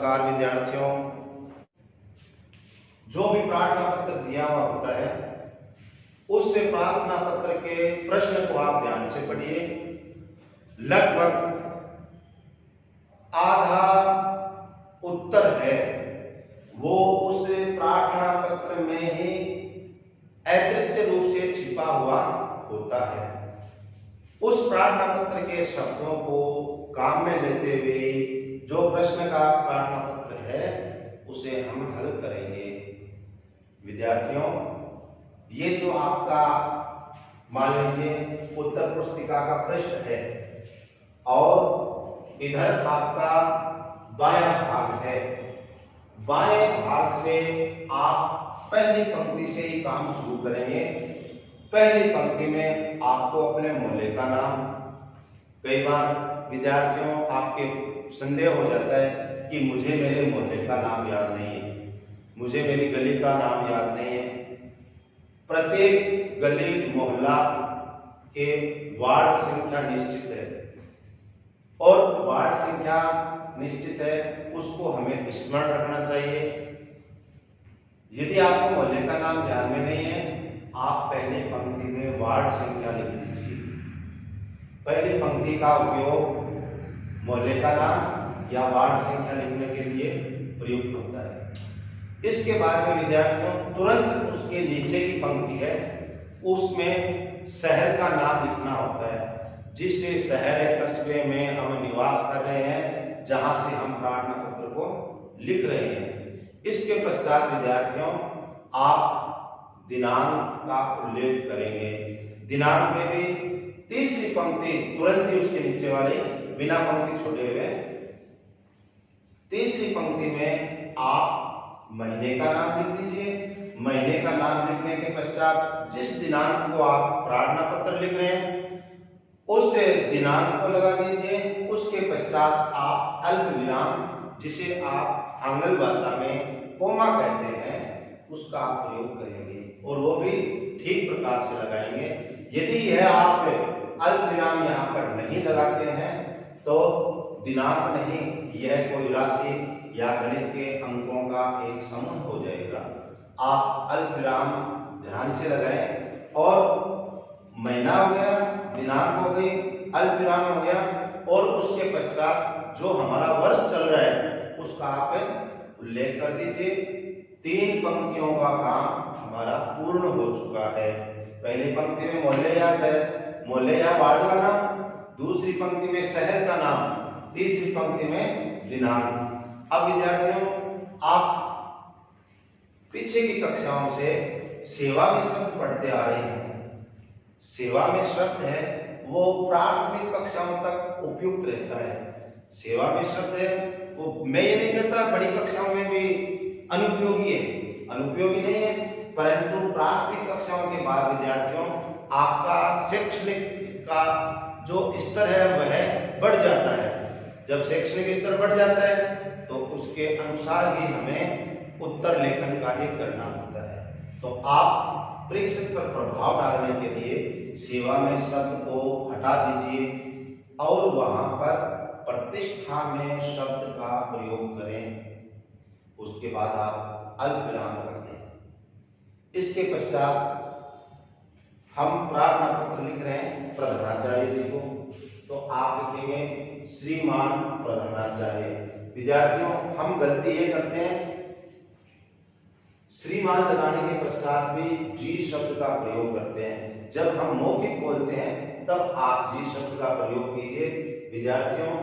नमस्कार विद्यार्थियों। जो भी प्रार्थना पत्र दिया हुआ होता है उससे प्रार्थना पत्र के प्रश्न को आप ध्यान से पढ़िए। लगभग आधा उत्तर है वो उस प्रार्थना पत्र में ही अदृश्य रूप से छिपा हुआ होता है। उस प्रार्थना पत्र के शब्दों को काम में लेते हुए जो प्रश्न का प्रार्थना पत्र है उसे हम हल करेंगे। विद्यार्थियों, ये जो आपका मान लीजिए उत्तर पुस्तिका का प्रश्न है और इधर आपका बायां भाग है। बाएं भाग से आप पहली पंक्ति से ही काम शुरू करेंगे। पहली पंक्ति में आपको अपने मोहल्ले का नाम, कई बार विद्यार्थियों आपके संदेह हो जाता है कि मुझे मेरे मोहल्ले का नाम याद नहीं है, मुझे मेरी गली का नाम याद नहीं है। प्रत्येक गली मोहल्ला के वार्ड संख्या निश्चित है और वार्ड संख्या निश्चित है, उसको हमें स्मरण रखना चाहिए। यदि आपको मोहल्ले का नाम ध्यान में नहीं है, आप पहली पंक्ति में वार्ड संख्या लिख दीजिए। पहली पंक्ति का उपयोग मोहल्ले का नाम या वार्ड संख्या लिखने के लिए प्रयुक्त होता है। इसके बाद में विद्यार्थियों तुरंत उसके नीचे की पंक्ति है, उसमें शहर का नाम लिखना होता है। जिस शहर कस्बे में हम निवास कर रहे हैं, जहां से हम प्रार्थना पत्र को लिख रहे हैं। इसके पश्चात विद्यार्थियों आप दिनांक का उल्लेख करेंगे। दिनांक में भी तीसरी पंक्ति तुरंत ही उसके नीचे वाली बिना पंक्ति छोड़े हुए तीसरी पंक्ति में आप महीने का नाम लिख दीजिए। महीने का नाम लिखने के पश्चात जिस दिनांक को आप प्रार्थना पत्र लिख रहे हैं उस दिनांक को लगा दीजिए। उसके पश्चात आप अल्प विराम, जिसे आप आंग्ल भाषा में कोमा कहते हैं, उसका आप प्रयोग करेंगे और वो भी ठीक प्रकार से लगाएंगे। यदि यह आप अल्प विराम यहाँ पर नहीं लगाते हैं तो दिनांक नहीं, यह कोई राशि या गणित के अंकों का एक समूह हो जाएगा। आप अल्प विराम ध्यान से लगाएं और महीना हो गया, दिनांक हो गई, अल्प विराम हो गया और उसके पश्चात जो हमारा वर्ष चल रहा है उसका आप उल्लेख कर दीजिए। 3 पंक्तियों का काम हमारा पूर्ण हो चुका है। पहली पंक्ति में मोहल्ले या शहर, मोहल्ले या वार्ड का नाम, दूसरी पंक्ति में शहर का नाम, तीसरी पंक्ति में दिनांक। अब विद्यार्थियों आप पीछे की कक्षाओं से सेवा में शब्द पढ़ते आ रहे हैं। सेवा में शब्द है वो प्राथमिक कक्षाओं तक उपयुक्त रहता है। सेवा में शब्द है वो, मैं ये नहीं कहता बड़ी कक्षाओं में भी अनुपयोगी है, अनुपयोगी नहीं है, परंतु प्राथमिक कक्षाओं के बाद विद्यार्थियों आपका शैक्षणिक का जो स्तर है वह बढ़ जाता है। जब शैक्षणिक स्तर बढ़ जाता है तो उसके अनुसार ही हमें उत्तर लेखन कार्य करना होता है। तो आप परीक्षक पर प्रभाव डालने के लिए सेवा में शब्द को हटा दीजिए और वहां पर प्रतिष्ठा में शब्द का प्रयोग करें। उसके बाद आप अल्प विराम लगा दें। इसके पश्चात हम प्रार्थना पत्र लिख रहे हैं प्रधानाचार्य जी को, तो आप लिखेंगे श्रीमान प्रधानाचार्य। विद्यार्थियों हम गलती ये करते हैं, श्रीमान लगाने के पश्चात भी जी शब्द का प्रयोग करते हैं। जब हम मौखिक बोलते हैं तब आप जी शब्द का प्रयोग कीजिए। विद्यार्थियों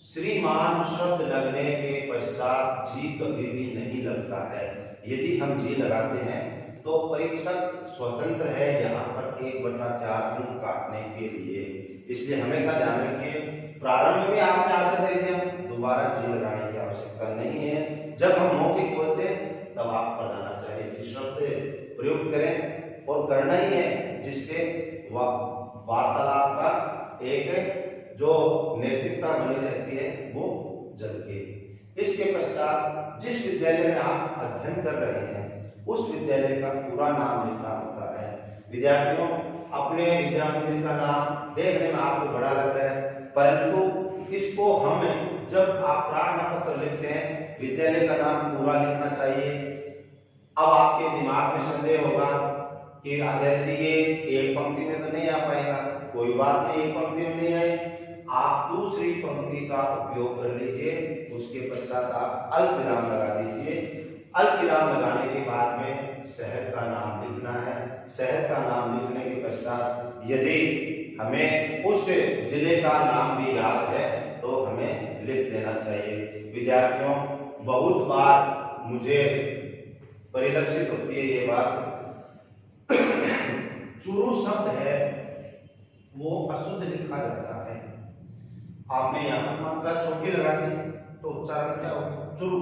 श्रीमान शब्द लगने के पश्चात जी कभी भी नहीं लगता है। यदि हम जी लगाते हैं तो परीक्षक स्वतंत्र है यहाँ पर 1/4 अंक काटने के लिए। इसलिए हमेशा ध्यान रखिए, प्रारंभ में आपने आदत दे दिया, दोबारा जी लगाने की आवश्यकता नहीं है। जब हम मौखिक बोलते हैं तब आप प्रधानाचार्य जी शब्द प्रयोग करें और करना ही है, जिससे वार्तालाप का एक जो नैतिकता बनी रहती है वो झलके। इसके पश्चात जिस विद्यालय में आप अध्ययन कर रहे हैं उस विद्यालय का पूरा नाम लिखना होता है। विद्यार्थियों अपने विद्या मंदिर का नाम देखने में आपको बड़ा लग रहा है, परंतु इसको हम जब आप प्रार्थना पत्र लिखते हैं, विद्यालय का नाम पूरा लिखना चाहिए। अब आपके दिमाग में संदेह होगा कि आचार्य जी ये एक पंक्ति में तो नहीं आ पाएगा। कोई बात नहीं, एक पंक्ति में नहीं आए, आप दूसरी पंक्ति का उपयोग कर लीजिए। उसके पश्चात आप अल्पविराम लगा दीजिए। अल्पविराम लगाने के बाद में शहर का नाम लिखना है। शहर का नाम लिखने के पश्चात यदि हमें उस जिले का नाम भी याद है तो हमें लिख देना चाहिए। विद्यार्थियों, बहुत बार मुझे परिलक्षित होती है ये बात, चुरू शब्द है वो अशुद्ध लिखा जाता है। आपने यहाँ पर मात्रा छोटी लगा दी तो उच्चारण क्या होगा? चुरू।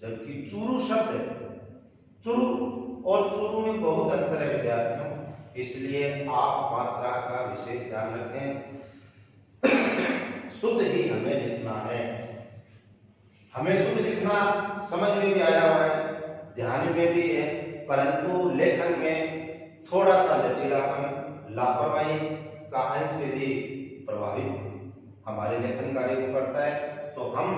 जबकि चुरू शब्द है, चुरू और चुरू में बहुत अंतर है विद्यार्थियों, इसलिए आप मात्रा का विशेष ध्यान रखें। शुद्ध ही हमें लिखना है। हमें शुद्ध लिखना समझ में भी आया हुआ है, ध्यान में भी है, परंतु लेखन में थोड़ा सा लचीलापन, लापरवाही का अंश यदि प्रभावित हमारे लेखन कार्य को करता है तो हम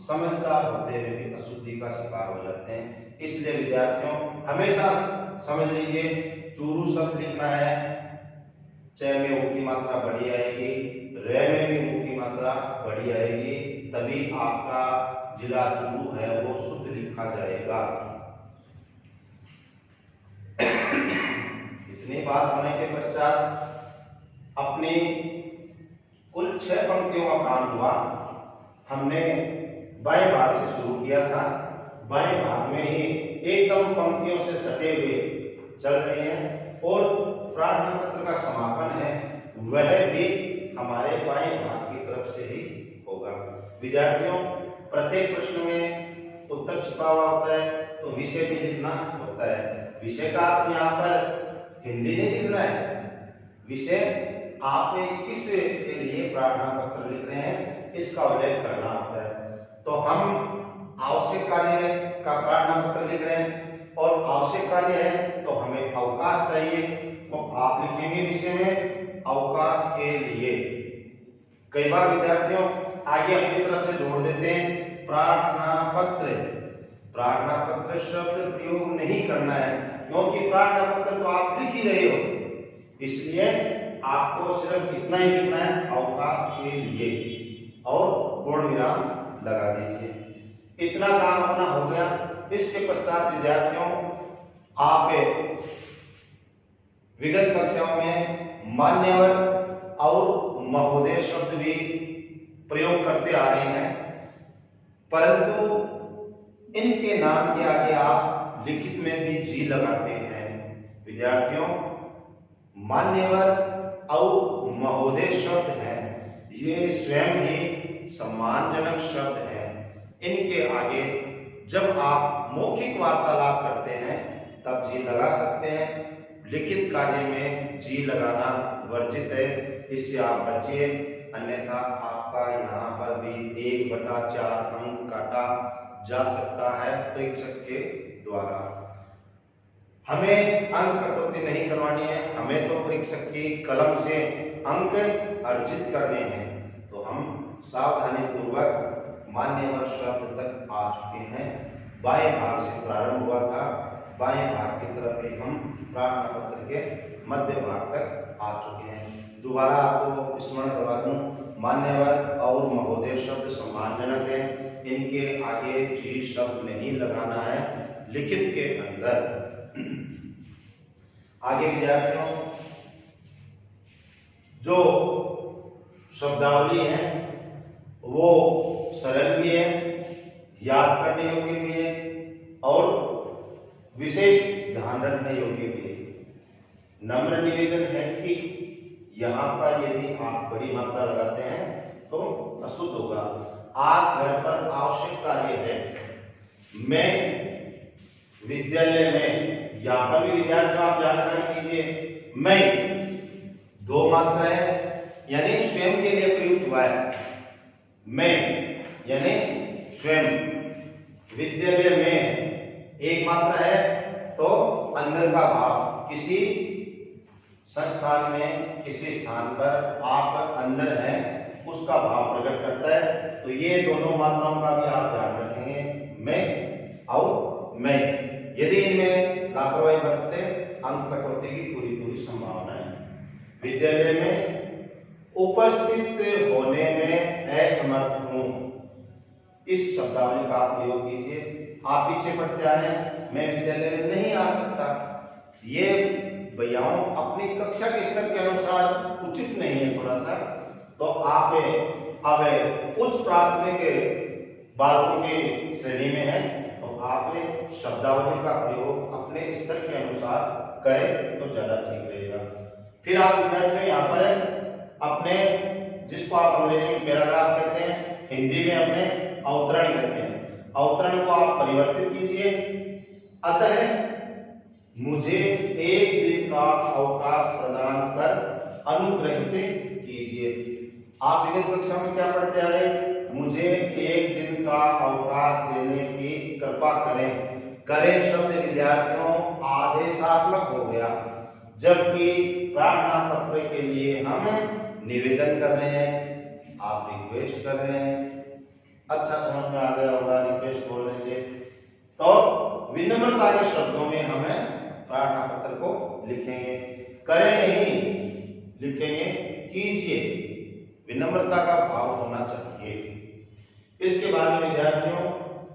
समझदार होते हुए भी अशुद्धि का शिकार हो जाते हैं। इसलिए विद्यार्थियों हमेशा समझ लीजिए, चूरू शब्द लिखना है, च में ऊ की मात्रा बड़ी आएगी, रे में भी ऊ की मात्रा बड़ी आएगी, तभी आपका जिला चूरू है वो शुद्ध लिखा जाएगा। इतनी बात होने के पश्चात अपनी कुल 6 पंक्तियों का काम हुआ। हमने बाएं भाग से शुरू किया था, बाएं भाग में ही एकदम पंक्तियों से सटे हुए चल रहे हैं और प्रार्थना पत्र का समापन है वह भी हमारे बाएं भाग की तरफ से ही होगा। विद्यार्थियों, प्रत्येक प्रश्न में उत्तर छिपा हुआ होता है तो विषय भी लिखना होता है। विषय का अर्थ यहाँ पर हिंदी नहीं लिखना है, विषय आप किस के लिए प्रार्थना पत्र लिख रहे हैं इसका उल्लेख करना होता है। तो हम आवश्यक कार्य का प्रार्थना पत्र लिख रहे हैं और आवश्यक कार्य है तो हमें अवकाश चाहिए, तो आप लिखेंगे विषय में अवकाश के लिए। कई बार विद्यार्थियों आगे अपनी तरफ से जोड़ देते हैं प्रार्थना पत्र। प्रार्थना पत्र शब्द प्रयोग नहीं करना है क्योंकि प्रार्थना पत्र तो आप लिख ही रहे हो, इसलिए आपको सिर्फ इतना ही लिखना है अवकाश के लिए और पूर्ण विराम लगा दीजिए। इतना काम अपना हो गया। इसके पश्चात विद्यार्थियों आप विगत कक्षाओं में मान्यवर और महोदय शब्द भी प्रयोग करते आ रहे हैं, परंतु इनके नाम के आगे आप लिखित में भी जी लगाते हैं। विद्यार्थियों, मान्यवर और महोदय शब्द हैं, ये स्वयं ही सम्मानजनक शब्द हैं। इनके आगे जब आप मौखिक वार्तालाप करते हैं तब जी लगा सकते हैं, लिखित कार्य में जी लगाना वर्जित है, इससे आप बचिए, अन्यथा आपका यहाँ पर भी 1/4 अंक काटा जा सकता है परीक्षक के द्वारा। हमें अंक कटौती नहीं करवानी है, हमें तो परीक्षक की कलम से अंक अर्जित करने हैं। तो हम सावधानी पूर्वक मान्यवर शब्द तक आ चुके हैं। बाएं भाग से प्रारंभ हुआ था, बाएं भाग की तरफ ही हम प्रार्थना पत्र के मध्य भाग तक आ चुके हैं। दोबारा आपको स्मरण करवा दूं, मान्यवर और महोदय शब्द सम्मानजनक है, इनके आगे जी शब्द नहीं लगाना है लिखित के अंदर। आगे विद्यार्थियों जो शब्दावली है वो सरल भी है, याद करने योग्य भी है और विशेष ध्यान रखने योग्य भी है। नम्र निवेदन है कि यहाँ पर यदि आप बड़ी मात्रा लगाते हैं तो अशुद्ध होगा। आज घर पर आवश्यक कार्य है, मैं विद्यालय में, यहाँ पर भी विद्यार्थियों आप जानकारी कीजिए, मैं 2 मात्रा है यानी स्वयं के लिए प्रयुक्त हुआ है। मैं यानी स्वयं, विद्यालय में 1 मात्रा है तो अंदर का भाव, किसी संस्थान में किसी स्थान पर आप अंदर हैं उसका भाव प्रकट करता है। तो ये दोनों मात्राओं का भी आप ध्यान रखेंगे, मैं और मैं। यदि इनमें लापरवाही बरतते अंक कटौती की पूरी संभावना है। विद्यालय में उपस्थित होने में असमर्थ हूं, इस शब्दावली का आप प्रयोग कीजिए। आप पीछे पढ़ते आए, मैं विद्यालय में नहीं आ सकता, ये भैयाओं अपनी कक्षा के स्तर के अनुसार उचित नहीं है थोड़ा सा। तो आप अब उच्च प्राथमिक बालकों की श्रेणी में है, तो आप शब्दावली का प्रयोग अपने स्तर के अनुसार करें तो ज्यादा ठीक रहेगा। फिर आप विद्यार्थियों यहाँ पर अपने, जिसको आप अंग्रेजी में पैराग्राफ कहते हैं, हिंदी में अपने अवतरण कहते हैं, अवतरण को आप परिवर्तित कीजिए। अतः मुझे एक दिन का अवकाश प्रदान कर अनुग्रहित कीजिए। आप विगत कक्षा में क्या पढ़ते आ रहे? मुझे एक दिन का अवकाश देने की कृपा करें। करें शब्द विद्यार्थियों आदेशात्मक हो गया, जबकि प्रार्थना पत्र के लिए हम निवेदन कर रहे हैं, आप रिक्वेस्ट कर रहे हैं। अच्छा समझ में आ गया होगा रिक्वेस्ट बोलने से। तो विनम्रता के शब्दों में हमें प्रार्थना पत्र को लिखेंगे, करें नहीं लिखेंगे, कीजिए। विनम्रता का भाव होना चाहिए। इसके बाद में विद्यार्थियों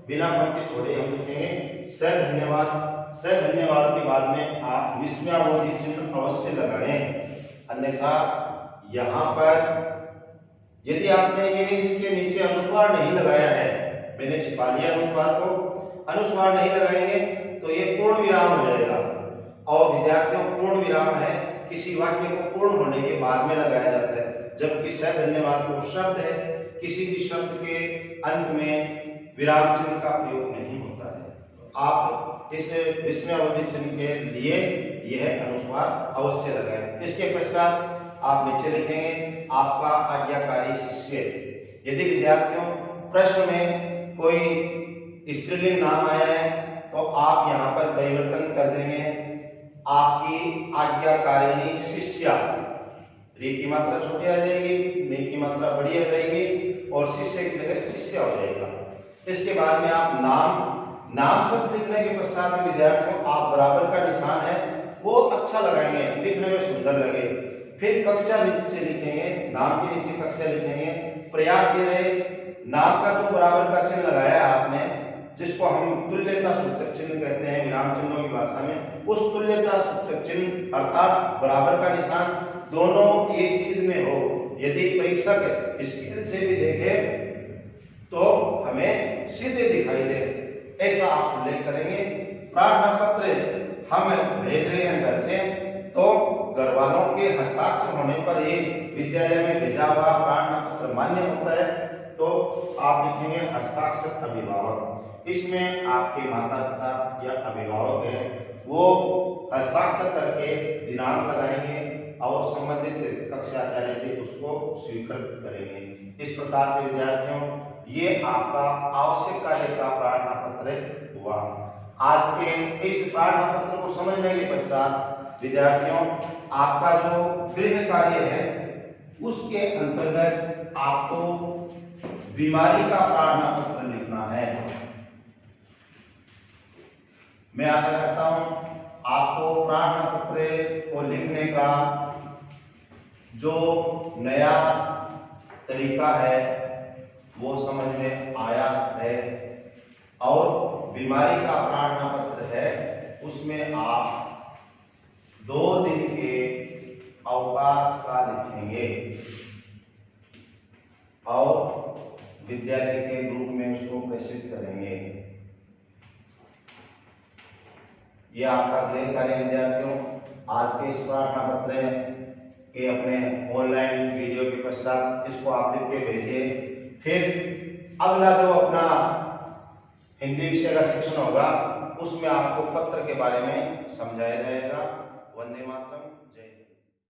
बिना पंक्ति छोड़े हम लिखेंगे सधन्यवाद। सधन्यवाद के बाद में आप विस्मयावधि चिन्ह अवश्य लगाएं, अन्यथा यहाँ पर यदि आपने ये इसके नीचे अनुस्वार नहीं लगाया है, मैंने छिपा लिया अनुस्वार को, अनुस्वार नहीं लगाएंगे तो ये पूर्ण विराम हो जाएगा। और विद्यार्थियों पूर्ण विराम है किसी वाक्य को पूर्ण होने के बाद में लगाया जाता है, जबकि सधन्यवाद तो शब्द है, किसी भी शब्द के अंत में विराम चिन्ह का प्रयोग नहीं होता है। तो आप इस विस्मयावधि चिन्ह के लिए यह अनुस्वार अवश्य लगाएं। इसके पश्चात आप नीचे लिखेंगे आपका आज्ञाकारी शिष्य। यदि विद्यार्थियों प्रश्न में कोई स्त्रीलिंग नाम आया है तो आप यहाँ पर परिवर्तन कर देंगे, आपकी आज्ञाकारिणी शिष्या। री की मात्रा छोटी आ जाएगी, नी की मात्रा बड़ी आ जाएगी और शिष्य की जगह शिष्य हो जाएगा। इसके बाद में आप नाम शब्द लिखने के पश्चात में विद्यार्थियों आप बराबर का निशान है वो अच्छा लगाएंगे, लिखने में सुंदर लगे। फिर कक्षा नीचे लिखेंगे, नाम के नीचे कक्षा लिखेंगे। प्रयास ये रहे नाम का जो बराबर का चिन्ह लगाया है आपने, जिसको हम तुल्यता सूचक चिन्ह कहते हैं विराम चिन्हों की भाषा में, उस तुल्यता सूचक चिन्ह अर्थात बराबर का निशान दोनों एक सीध में हो। यदि परीक्षक स्केल से भी देखे तो हमें सीधे दिखाई दे, ऐसा आप उल्लेख करेंगे। प्रार्थना पत्र हम भेज रहे हैं घर से, तो घर वालों के हस्ताक्षर होने पर ही विद्यालय में भेजा हुआ प्रार्थना पत्र मान्य होता है। तो आप लिखेंगे हस्ताक्षर अभिभावक। इसमें आपके माता पिता या अभिभावक है वो हस्ताक्षर करके दिनांक लगाएंगे और संबंधित कक्षाचार्य जी उसको स्वीकृत करेंगे। इस प्रकार से विद्यार्थियों ये आपका आवश्यक कार्य का प्रार्थना पत्र हुआ। आज के इस प्रार्थना पत्र को समझने के पश्चात विद्यार्थियों आपका जो गृह कार्य है उसके अंतर्गत आपको बीमारी का प्रार्थना पत्र लिखना है। मैं आशा करता हूं आपको प्रार्थना पत्र को लिखने का जो नया तरीका है वो समझ में आया है। और बीमारी का प्रार्थना पत्र है उसमें आप 2 दिन के अवकाश का लिखेंगे और विद्यालय के ग्रुप में उसको प्रेषित करेंगे। यह आपका गृह कार्य विद्यार्थियों आज के इस प्रार्थना पत्र के अपने ऑनलाइन वीडियो के पश्चात इसको आप लिख के भेजिए। फिर अगला जो अपना हिंदी विषय का सेक्शन होगा उसमें आपको पत्र के बारे में समझाया जाएगा। वंदे मातरम।